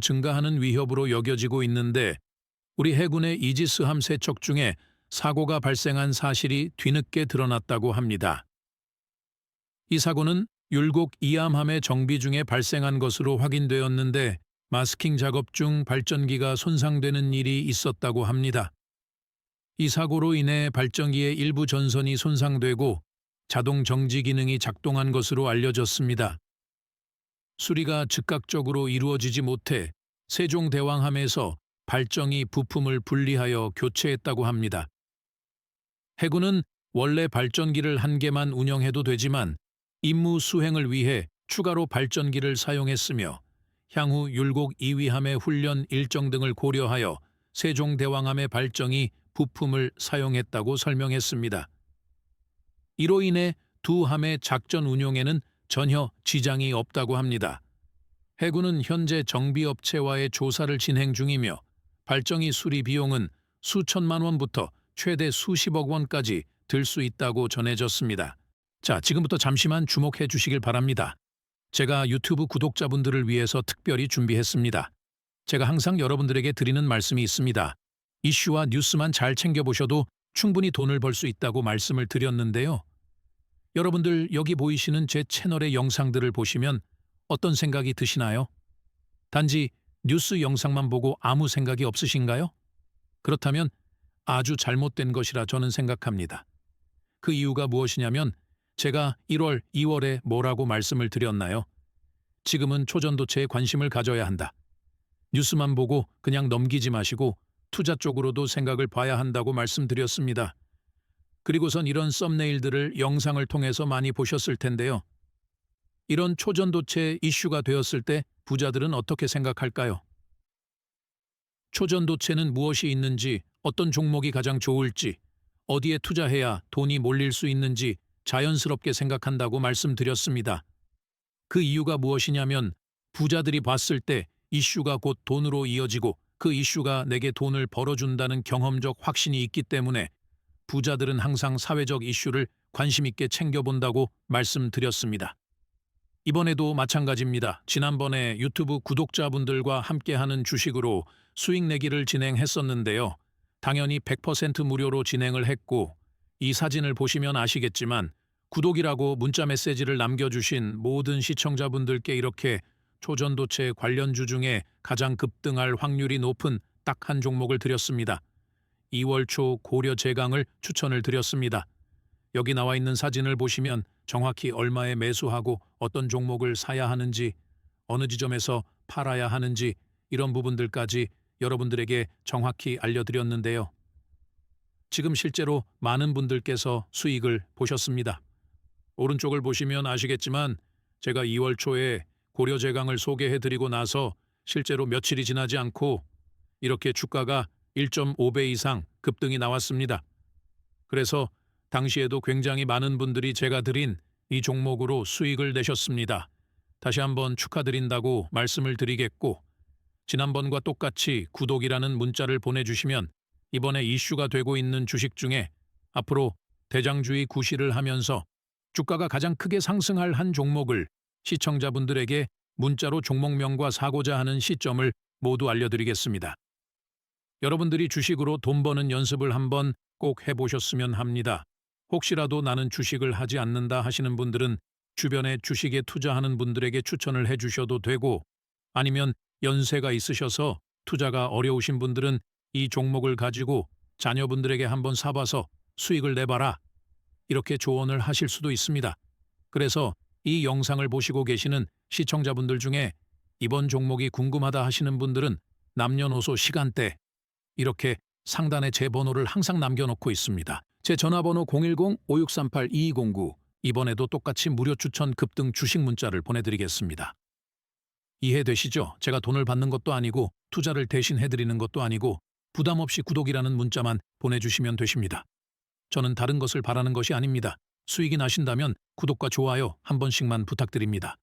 증가하는 위협으로 여겨지고 있는데 우리 해군의 이지스함 세척 중에 사고가 발생한 사실이 뒤늦게 드러났다고 합니다. 이 사고는 율곡 이암함의 정비 중에 발생한 것으로 확인되었는데 마스킹 작업 중 발전기가 손상되는 일이 있었다고 합니다. 이 사고로 인해 발전기의 일부 전선이 손상되고 자동 정지 기능이 작동한 것으로 알려졌습니다. 수리가 즉각적으로 이루어지지 못해 세종대왕함에서 발전기 부품을 분리하여 교체했다고 합니다. 해군은 원래 발전기를 한 개만 운영해도 되지만 임무 수행을 위해 추가로 발전기를 사용했으며 향후 율곡 2위함의 훈련 일정 등을 고려하여 세종대왕함의 발전기 부품을 사용했다고 설명했습니다. 이로 인해 두 함의 작전 운용에는 전혀 지장이 없다고 합니다. 해군은 현재 정비업체와의 조사를 진행 중이며 발전기 수리 비용은 수천만 원부터 최대 수십억 원까지 들 수 있다고 전해졌습니다. 자, 지금부터 잠시만 주목해 주시길 바랍니다. 제가 유튜브 구독자분들을 위해서 특별히 준비했습니다. 제가 항상 여러분들에게 드리는 말씀이 있습니다. 이슈와 뉴스만 잘 챙겨보셔도 충분히 돈을 벌 수 있다고 말씀을 드렸는데요. 여러분들 여기 보이시는 제 채널의 영상들을 보시면 어떤 생각이 드시나요? 단지 뉴스 영상만 보고 아무 생각이 없으신가요? 그렇다면 아주 잘못된 것이라 저는 생각합니다. 그 이유가 무엇이냐면 제가 1월, 2월에 뭐라고 말씀을 드렸나요? 지금은 초전도체에 관심을 가져야 한다. 뉴스만 보고 그냥 넘기지 마시고 투자 쪽으로도 생각을 봐야 한다고 말씀드렸습니다. 그리고선 이런 썸네일들을 영상을 통해서 많이 보셨을 텐데요. 이런 초전도체 이슈가 되었을 때 부자들은 어떻게 생각할까요? 초전도체는 무엇이 있는지, 어떤 종목이 가장 좋을지, 어디에 투자해야 돈이 몰릴 수 있는지 자연스럽게 생각한다고 말씀드렸습니다. 그 이유가 무엇이냐면 부자들이 봤을 때 이슈가 곧 돈으로 이어지고 그 이슈가 내게 돈을 벌어준다는 경험적 확신이 있기 때문에 부자들은 항상 사회적 이슈를 관심 있게 챙겨본다고 말씀드렸습니다. 이번에도 마찬가지입니다. 지난번에 유튜브 구독자분들과 함께하는 주식으로 수익 내기를 진행했었는데요. 당연히 100% 무료로 진행을 했고 이 사진을 보시면 아시겠지만 구독이라고 문자 메시지를 남겨주신 모든 시청자분들께 이렇게 초전도체 관련주 중에 가장 급등할 확률이 높은 딱 한 종목을 드렸습니다. 2월 초 고려 제강을 추천을 드렸습니다. 여기 나와 있는 사진을 보시면 정확히 얼마에 매수하고 어떤 종목을 사야 하는지, 어느 지점에서 팔아야 하는지 이런 부분들까지 여러분들에게 정확히 알려드렸는데요. 지금 실제로 많은 분들께서 수익을 보셨습니다. 오른쪽을 보시면 아시겠지만 제가 2월 초에 고려 제강을 소개해드리고 나서 실제로 며칠이 지나지 않고 이렇게 주가가 1.5배 이상 급등이 나왔습니다. 그래서 당시에도 굉장히 많은 분들이 제가 드린 이 종목으로 수익을 내셨습니다. 다시 한번 축하드린다고 말씀을 드리겠고 지난번과 똑같이 구독이라는 문자를 보내주시면 이번에 이슈가 되고 있는 주식 중에 앞으로 대장주의 구실을 하면서 주가가 가장 크게 상승할 한 종목을 시청자분들에게 문자로 종목명과 사고자 하는 시점을 모두 알려드리겠습니다. 여러분들이 주식으로 돈 버는 연습을 한번 꼭 해보셨으면 합니다. 혹시라도 나는 주식을 하지 않는다 하시는 분들은 주변에 주식에 투자하는 분들에게 추천을 해주셔도 되고 아니면 연세가 있으셔서 투자가 어려우신 분들은 이 종목을 가지고 자녀분들에게 한번 사봐서 수익을 내봐라. 이렇게 조언을 하실 수도 있습니다. 그래서 이 영상을 보시고 계시는 시청자분들 중에 이번 종목이 궁금하다 하시는 분들은 남녀노소 시간대 이렇게 상단에 제 번호를 항상 남겨놓고 있습니다. 제 전화번호 010-5638-2209 이번에도 똑같이 무료 추천 급등 주식 문자를 보내드리겠습니다. 이해되시죠? 제가 돈을 받는 것도 아니고 투자를 대신 해드리는 것도 아니고 부담 없이 구독이라는 문자만 보내주시면 되십니다. 저는 다른 것을 바라는 것이 아닙니다. 수익이 나신다면 구독과 좋아요 한 번씩만 부탁드립니다.